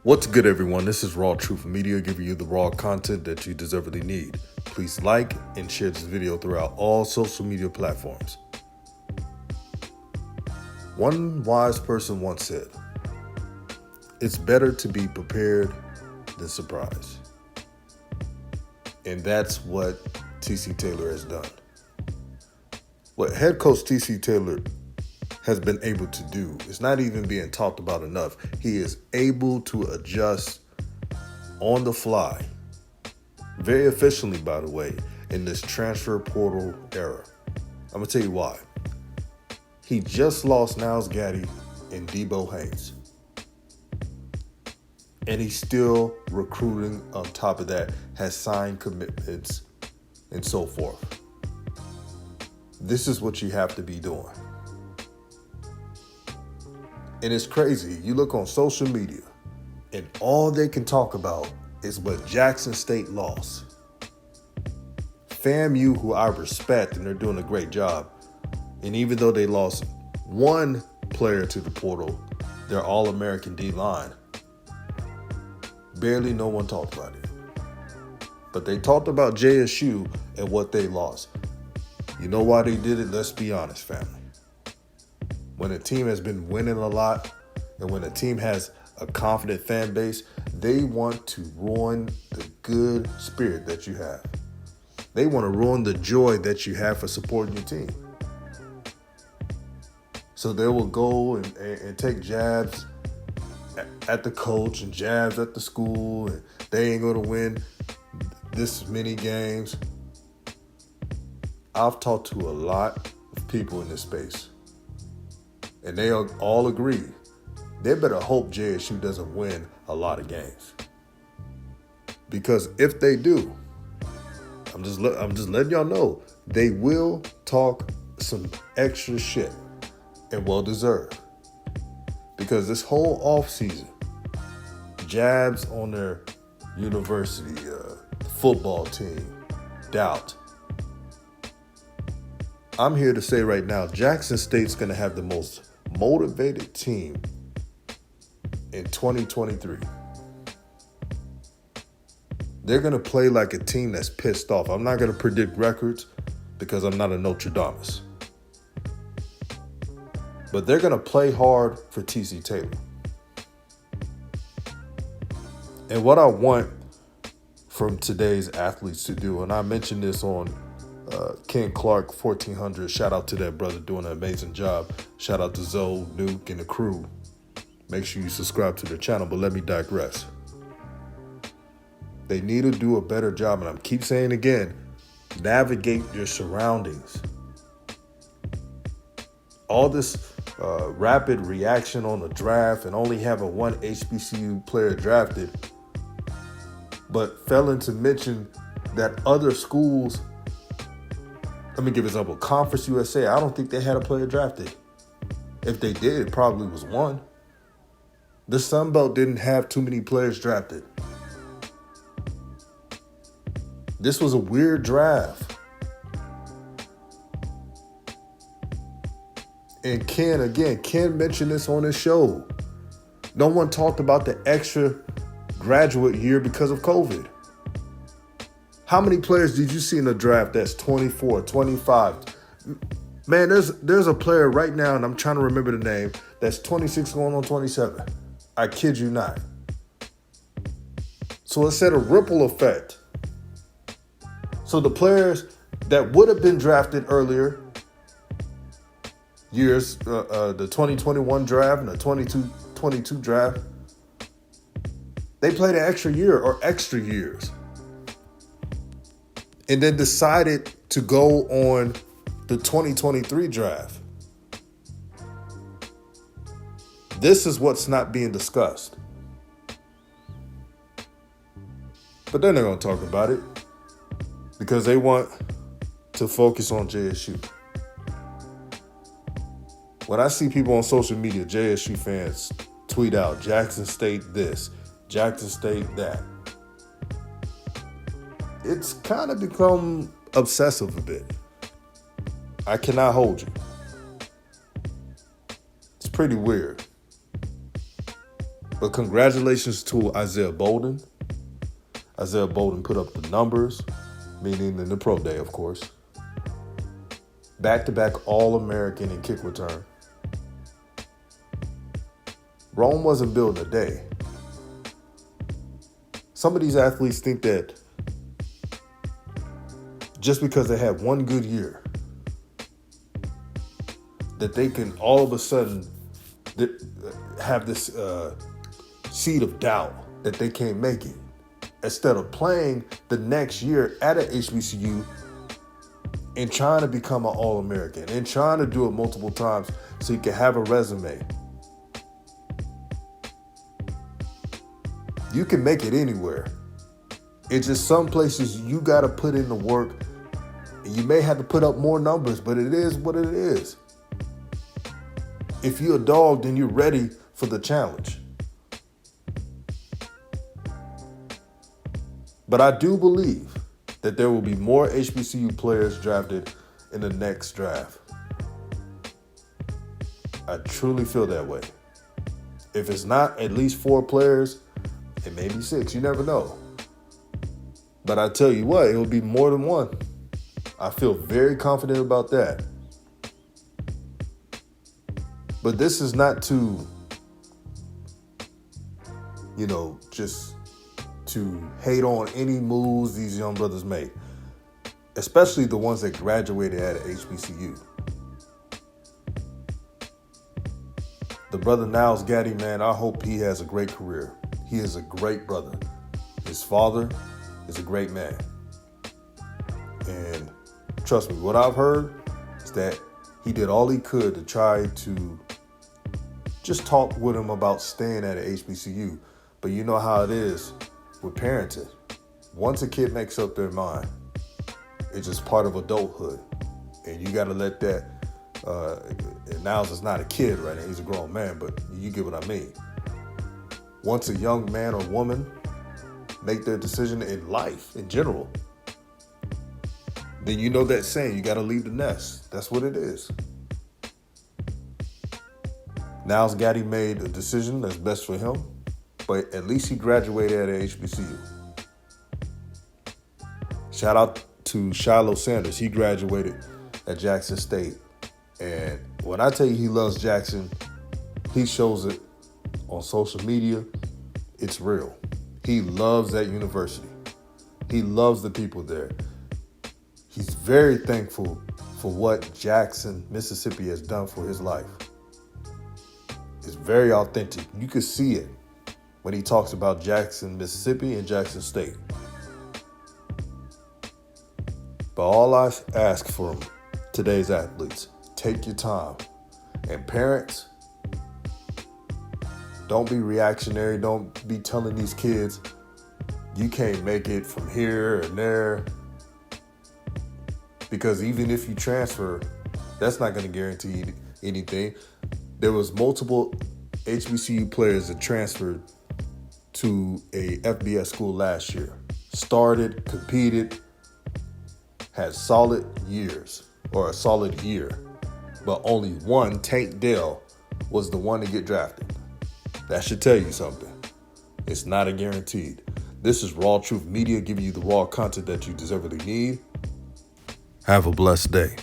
What's good, everyone? This is RawTruth Media, giving you the raw content that you deservedly need. Please like and share this video throughout all social media platforms. One wise person once said, "It's better to be prepared than surprised." And that's what T.C. Taylor has done. What head coach T.C. Taylor has been able to do is not even being talked about enough. He is able to adjust on the fly, very efficiently, by the way, in this transfer portal era. I'm going to tell you why. He just lost Niles Gaddy and Debo Haynes. And he's still recruiting on top of that, has signed commitments and so forth. This is what you have to be doing. And it's crazy. You look on social media and all they can talk about is what Jackson State lost. FAMU, who I respect, and they're doing a great job. And even though they lost one player to the portal, their All-American D-line, barely no one talked about it. But they talked about JSU and what they lost. You know why they did it? Let's be honest, family. When a team has been winning a lot and when a team has a confident fan base, they want to ruin the good spirit that you have. They want to ruin the joy that you have for supporting your team. So they will go and take jabs at the coach and jabs at the school, and they ain't going to win this many games. I've talked to a lot of people in this space, and they all agree they better hope JSU doesn't win a lot of games. Because if they do, I'm just letting y'all know, they will talk some extra shit, and well deserved. Because this whole offseason, jabs on their university, football team, doubt. I'm here to say right now, Jackson State's going to have the most motivated team in 2023. They're going to play like a team that's pissed off. I'm not going to predict records because I'm not a Notre Dameist. But they're going to play hard for T.C. Taylor. And what I want from today's athletes to do, and I mentioned this on Ken Clark 1400. Shout out to that brother doing an amazing job. Shout out to Zoe, Nuke, and the crew. Make sure you subscribe to the channel, but let me digress. They need to do a better job, and I keep saying again, navigate your surroundings. All this rapid reaction on the draft and only having one Hbcu player drafted, but failing to mention that other schools, let me give an example. Conference USA, I don't think they had a player drafted. If they did, it probably was one. The Sun Belt didn't have too many players drafted. This was a weird draft. And Ken mentioned this on his show. No one talked about the extra graduate year because of COVID. How many players did you see in the draft that's 24, 25? Man, there's a player right now, and I'm trying to remember the name, that's 26 going on 27. I kid you not. So it said a ripple effect. So the players that would have been drafted earlier years, the 2021 draft and the 22 draft, they played an extra year or extra years. And then decided to go on the 2023 draft. This is what's not being discussed. But they're not going to talk about it because they want to focus on JSU. When I see people on social media, JSU fans tweet out, Jackson State this, Jackson State that, it's kind of become obsessive a bit. I cannot hold you. It's pretty weird. But congratulations to Isaiah Bolden. Isaiah Bolden put up the numbers, meaning in the pro day, of course. Back-to-back All-American in kick return. Rome wasn't built in a day. Some of these athletes think that just because they had one good year, that they can all of a sudden have this seed of doubt that they can't make it. Instead of playing the next year at an HBCU and trying to become an All-American and trying to do it multiple times so you can have a resume. You can make it anywhere. It's just some places you got to put in the work. You may have to put up more numbers, but it is what it is. If you're a dog, then you're ready for the challenge. But I do believe that there will be more HBCU players drafted in the next draft. I truly feel that way. If it's not at least 4 players, it may be 6. You never know. But I tell you what, it will be more than 1. I feel very confident about that. But this is not to, just to hate on any moves these young brothers made, especially the ones that graduated at HBCU. The brother Niles Gaddy, man, I hope he has a great career. He is a great brother. His father is a great man. And trust me, what I've heard is that he did all he could to try to just talk with him about staying at an HBCU. But you know how it is with parenting. Once a kid makes up their mind, it's just part of adulthood. And you got to let that, Niles is not a kid right now, he's a grown man, but you get what I mean. Once a young man or woman make their decision in life, in general, then you know that saying, you got to leave the nest. That's what it is. Niles Gaddy made a decision that's best for him, but at least he graduated at a HBCU. Shout out to Shiloh Sanders. He graduated at Jackson State. And when I tell you he loves Jackson, he shows it on social media. It's real. He loves that university. He loves the people there. He's very thankful for what Jackson, Mississippi has done for his life. It's very authentic. You can see it when he talks about Jackson, Mississippi and Jackson State. But all I ask from today's athletes, take your time. And parents, don't be reactionary. Don't be telling these kids, you can't make it from here and there. Because even if you transfer, that's not going to guarantee anything. There was multiple HBCU players that transferred to a FBS school last year. Started, competed, had solid years or a solid year. But only one, Tank Dell, was the one to get drafted. That should tell you something. It's not a guaranteed. This is RawTruth Media giving you the raw content that you deservedly need. Have a blessed day.